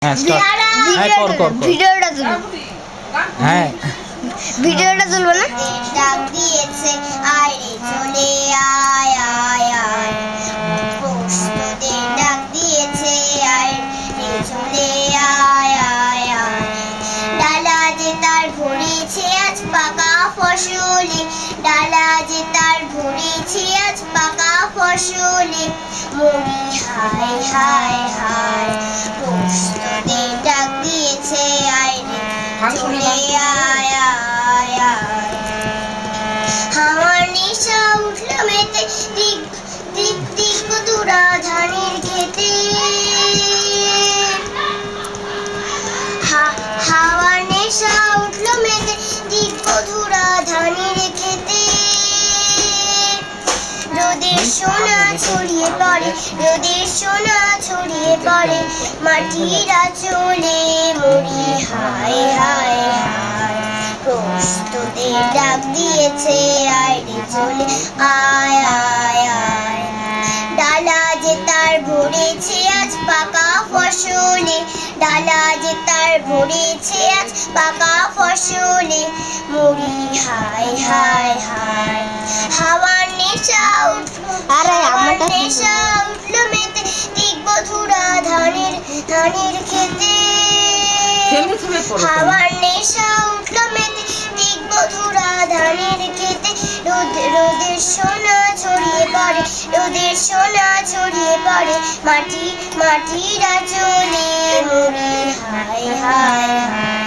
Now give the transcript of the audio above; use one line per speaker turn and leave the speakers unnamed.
হ্যাঁ স্টার্ট। হ্যাঁ কর
ভিডিওটা তুলো।
হ্যাঁ
ভিডিওটা তুলবো না।
ডাক দিয়েছে আয় রে চলে আয় আয় আয়, প্রস্তুতের ডাক দিয়েছে আয় রে চলে আয় আয় আয়। ডালা যে তার ভরেছে আজ পাকা ফসলে, ডালা যে তার ভরেছে আজ পাকা ফসলে। মরি হায় হায় হায়, প্রস্তুতের ডাক দিয়েছে আয় রে চলে আয় আয় আয়। আমার নেশা উঠল মেতে দিক দিক দিক দুরা ধানের খেতে, হাওয়ার নেশা উঠল মেতে দিক দুরা ধানের খেতে। রোদের সোনা ছড়িয়ে পড়ে, রোদের সোনা ছড়িয়ে পড়ে মাটিরা চলে। মরি হায় হায় হায়, প্রস্তুতের ডাক দিয়েছে আয় রে চলে আয় আয় আয়। ডালা যে তার ভরেছে আজ পাকা ফসলে, ডালা যে তার ভরেছে আজ পাকা ফসলে। মরি হায় হায় হায়, হাওয়ার নেশা উঠল, হাওয়ার নেশা উঠল মেতে দিক ধুরা ধানের ধানের খেতে। হাওয়ার নেশা উঠল মেতে দিক ধুরা ধানের খেতে। রোদের সোনা ছড়িয়ে পড়ে, রোদের সোনা ছড়িয়ে পড়ে মাটিরা চলে। মরি হায় হায় হায়।